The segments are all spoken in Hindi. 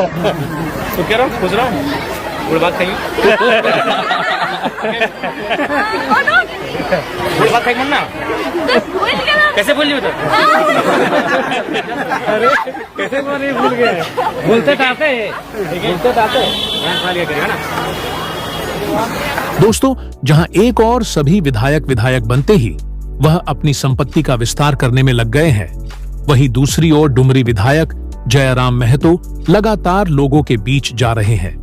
तो कह रहा हूँ, पूछ रहा हूँ, गुड़ भात खाइए, गुड़ भात खाइए ना, कैसे भूल लियो तो? अरे कैसे भूल गए? भूलते तो आते करेगा ना। दोस्तों, जहां एक और सभी विधायक बनते ही वह अपनी संपत्ति का विस्तार करने में लग गए हैं, वहीं दूसरी ओर डुमरी विधायक जयराम महतो लगातार लोगों के बीच जा रहे हैं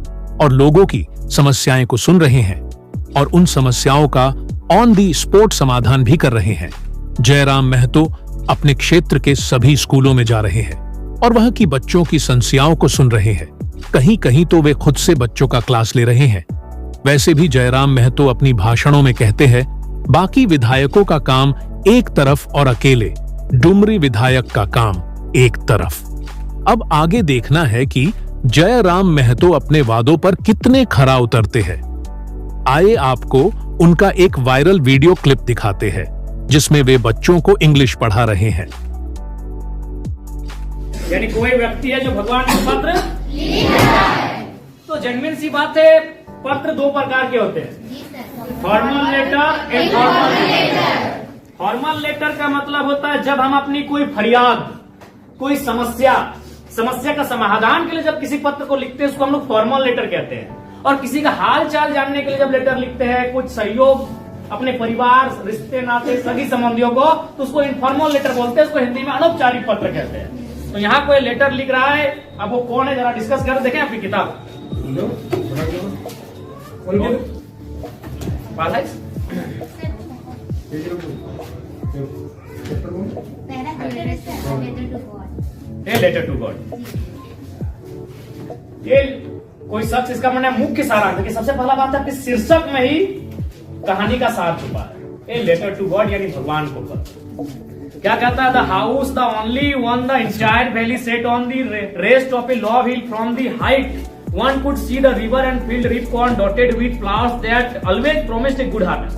और लोगों की समस्याएं को सुन रहे हैं और उन समस्याओं का ऑन दी स्पॉट समाधान भी कर रहे हैं। जयराम महतो अपने क्षेत्र के सभी स्कूलों में जा रहे हैं और वहां की बच्चों की समस्याओं को सुन रहे हैं। कहीं कहीं तो वे खुद से बच्चों का क्लास ले रहे हैं। वैसे भी जयराम महतो अपनी भाषणों में कहते हैं, बाकी विधायकों का काम एक तरफ और अकेले डुमरी विधायक का काम एक तरफ। अब आगे देखना है कि जयराम महतो अपने वादों पर कितने खरा उतरते हैं। आइए आपको उनका एक वायरल वीडियो क्लिप दिखाते हैं जिसमें वे बच्चों को इंग्लिश पढ़ा रहे हैं। यानी कोई व्यक्ति है जो भगवान को पत्र लिखता है, तो जेन्युइन सी बात है, पत्र दो प्रकार के होते हैं, formal letter, informal letter. Formal letter का मतलब होता है जब हम अपनी कोई फरियाद, कोई समस्या का समाधान के लिए जब किसी पत्र को लिखते हैं, उसको हम लोग फॉर्मल लेटर कहते हैं। और किसी का हाल चाल जानने के लिए जब लेटर लिखते हैं, कुछ सहयोग अपने परिवार, रिश्ते नाते, सभी संबंधियों को, तो उसको इनफॉर्मल लेटर बोलते हैं। उसको हिंदी में अनौपचारिक पत्र कहते हैं। तो यहाँ कोई लेटर लिख रहा है, अब वो कौन है जरा डिस्कस कर देखें आपकी किताब। लेटर टू गॉड, ये कोई शख्स, इसका मैंने मुख्य सारांश कि सबसे पहला बात है कि शीर्षक में ही कहानी का सार छुपा है। ए लेटर टू गॉड यानी भगवान को पत्र। क्या कहता है? The house the only one the entire valley sat on the rest of a low hill from the height one could see the river and field ripe corn dotted with flowers that always promised a good harvest.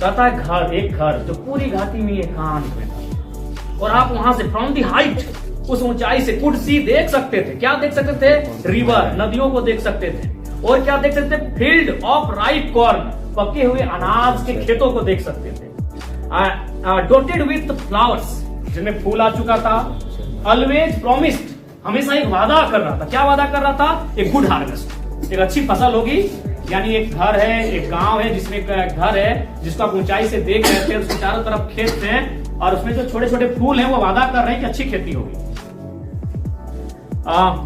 कहता है घर, एक घर जो पूरी घाटी में एकांत में था, और आप वहां से फ्रॉम द हाइट, उस ऊंचाई से कुड सी देख सकते थे। क्या देख सकते थे? रिवर, नदियों को देख सकते थे। और क्या देख सकते थे? फील्ड ऑफ राइप कॉर्न, पके हुए अनाज के खेतों को देख सकते थे। डॉटेड विथ फ्लावर्स, जिनमें फूल आ चुका था। ऑलवेज प्रोमिस्ड, हमेशा एक वादा कर रहा था। क्या वादा कर रहा था? एक गुड हार्वेस्ट, एक अच्छी फसल होगी। यानी एक घर है, एक गांव है जिसमें एक घर है जिसको आप ऊंचाई से देख रहे थे, उसके चारों तरफ खेत हैं और उसमें जो छोटे छोटे फूल हैं वो वादा कर रहे हैं कि अच्छी खेती होगी।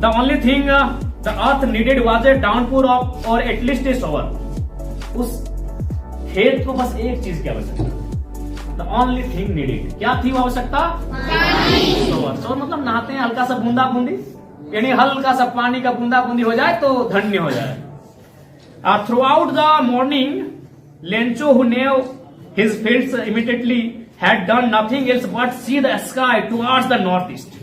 The only thing the earth needed was a downpour of or at least a shower. उस खेत को बस एक चीज की आवश्यकता, द ओनली थिंग नीडेड, क्या थी वो आवश्यकता? शॉवर। शॉवर मतलब नहाते हैं, हल्का सा बूंदा बूंदी, यानी हल्का सा पानी का बूंदा बूंदी हो जाए तो धन्य हो जाए। Through out the morning Lencho who knew his fields immediately had done nothing else but see the sky towards the northeast।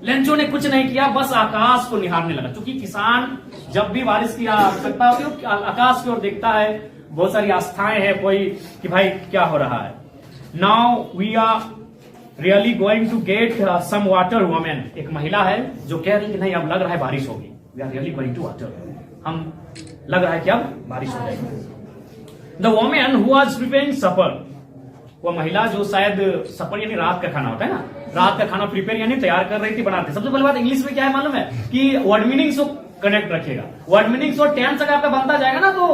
Lencho ने कुछ नहीं किया, बस आकाश को निहारने लगा। क्योंकि किसान जब भी बारिश की आवश्यकता होती है आकाश की ओर देखता है, बहुत सारी आस्थाएं हैं कोई कि भाई क्या हो रहा है। Now we are really going to get some water woman, एक महिला है जो कह रही कि नहीं अब लग रहा है बारिश होगी। We are really going to water, हम लग रहा है कि अब बारिश हो जाएगी। The women who was preparing supper, वो महिला जो शायद सपर यानी रात का खाना होता है ना, रात का खाना प्रिपेयर यानी तैयार कर रही थी, बनाते। सबसे पहली बात इंग्लिश में क्या है मालूम है कि वर्ड मीनिंग्स को कनेक्ट रखेगा। वर्ड मीनिंग्स और टेंस अगर आपका बनता जाएगा ना, तो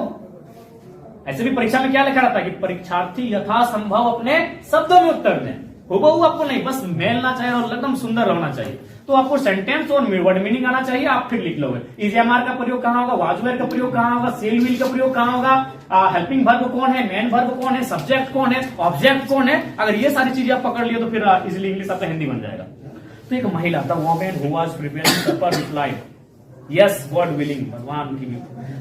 ऐसे भी परीक्षा में क्या लिखा रहता है कि परीक्षार्थी यथासंभव अपने शब्दों में उत्तर दें। हुबहू आपको नहीं, बस मेलना चाहिए और एकदम सुंदर रहना चाहिए। तो आपको सेंटेंस और वर्ड मीनिंग आना चाहिए, आप फिर लिख लोगे। इज एम आर का प्रयोग कहां होगा, वाज वेयर का प्रयोग कहां होगा, सेल विल का प्रयोग कहां होगा, हेल्पिंग वर्ब कौन है, मेन वर्ब कौन है, सब्जेक्ट कौन है, ऑब्जेक्ट कौन है। अगर ये सारी चीजें आप पकड़ लिए तो फिर इजिली इंग्लिश आपका हिंदी बन जाएगा। तो एक महिला, the woman who was preparing supper replied, yes God willing, भगवान की।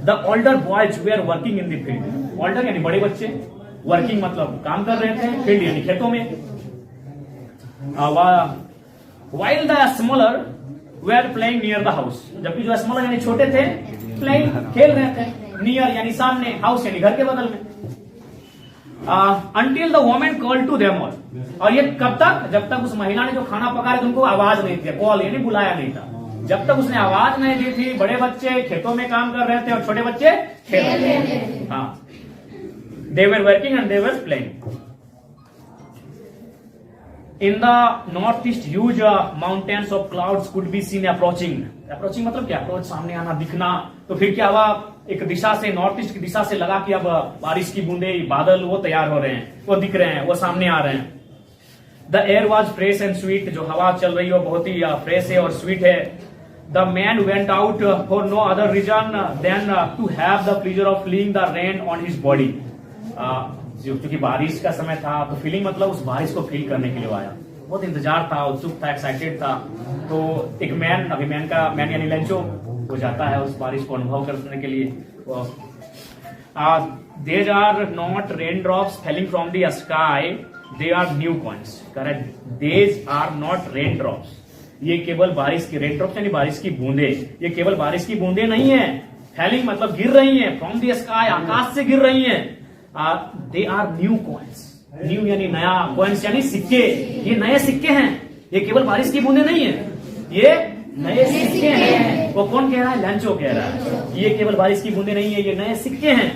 The older boys were working in the field, older यानी बड़े बच्चे, वर्किंग मतलब काम कर रहे थे, फील्ड यानी खेतों में। While the smaller were playing near the house, जबकि जो स्मॉलर यानी छोटे थे प्लेइंग खेल रहे थे, नियर यानी सामने, हाउस यानी घर के बगल में। Until the woman called to them all, और ये कब तक? जब तक उस महिला ने जो खाना पका रही थी उनको आवाज नहीं दिया, कॉल यानी बुलाया नहीं था। जब तक उसने आवाज नहीं दी थी बड़े बच्चे खेतों में काम कर रहे थे और छोटे बच्चे खेल रहे थे। हाँ, they were working and they were playing. In the northeast, huge mountains of clouds could be seen approaching. Approaching मतलब क्या? Approach सामने आना, दिखना। तो फिर क्या हुआ? एक दिशा से, नॉर्थ ईस्ट की दिशा से लगा कि अब बारिश की बूंदे, बादल वो तैयार हो रहे हैं, वो दिख रहे हैं, वो सामने आ रहे हैं। The air was fresh and sweet. जो हवा चल रही है वो बहुत ही फ्रेश है और स्वीट है। The man went out for no other reason than to have the pleasure of feeling the rain on his body. क्योंकि बारिश का समय था तो फीलिंग मतलब उस बारिश को फील करने के लिए आया। बहुत इंतजार था, उत्सुक था, एक्साइटेड था। तो एक मैन यानी लेंचो हो जाता है उस बारिश को अनुभव करने के लिए। There are not rain drops falling from the sky, they are new coins. Correct, these are not rain drops. ये केवल बारिश की, रेन ड्रॉप्स यानी बारिश की बूंदे, ये केवल बारिश की बूंदे नहीं है। फेलिंग मतलब गिर रही है, फ्रॉम द स्काई, आकाश से गिर रही है। They are new coins. New यानी नया, कॉइन्स यानी सिक्के। ये नए सिक्के हैं, ये केवल बारिश की बूंदे नहीं है, ये नए सिक्के हैं। वो कौन कह रहा है? लेंचो कह रहा है। ये केवल बारिश की बूंदे नहीं है, ये नए सिक्के हैं।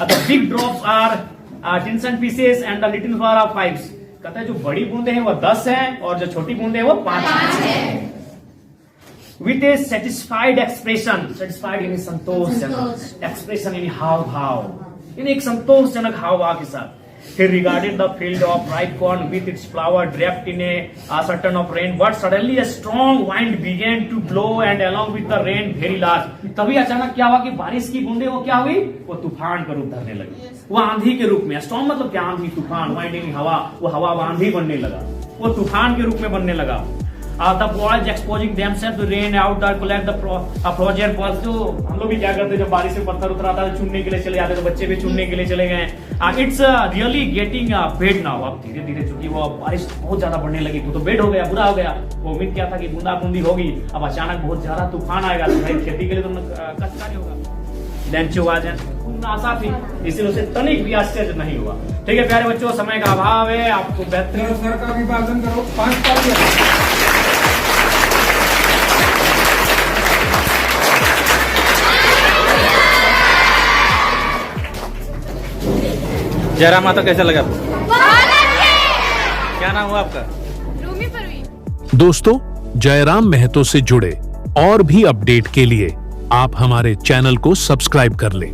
The big drops are tens and pieces and the little are 5। कहता है जो बड़ी बूंदे हैं वो 10 हैं और जो छोटी बूंदे हैं वो 5 हैं। With A satisfied expression, satisfied यानी संतोषजनक, एक्सप्रेशन यानी हाव भाव, यानी एक संतोषजनक हाव भाव के साथ। He regarded the field of ripe corn with its flower draped in a certain of rain, but suddenly a strong wind began to blow and along with the rain very large. तभी अचानक क्या हुआ कि बारिश की बूंदे वो क्या हुई? वो तूफान का रूप धरने लगी। वो आंधी के रूप में, स्टॉर्म मतलब क्या? आंधी, तूफान, वाइंड यानी हवा, वो हवा आंधी बनने लगा, वो तूफान के रूप में बनने लगा। The boys exposing themselves to rain out or collect the frozen balls। तो हम लोग भी क्या करते, जब बारिश में पत्थर उतर आता है चुनने के लिए चले जाते, तो बच्चे भी चुनने के लिए चले गए। It's really getting bed now. अब धीरे धीरे चूंकि वो बारिश बहुत ज्यादा बढ़ने लगी तो बेड हो गया, बुरा हो गया। वो उम्मीद क्या था कि बूंदा बूंदी होगी, अब अचानक बहुत ज्यादा तूफान आएगा तो भाई खेती के लिए तो कष्ट नहीं होगा। लेंचो आशा थी, इसलिए उसे तनिक भी आश्चर्य नहीं हुआ। ठीक है प्यारे बच्चों, समय का अभाव है, आपको बेहतरीन सर का अभिवादन करो। 5 तालियां। जयराम माता कैसा लगा? क्या नाम हुआ आपका? रूमी परवीन। दोस्तों, जयराम महतो से जुड़े और भी अपडेट के लिए आप हमारे चैनल को सब्सक्राइब कर लें।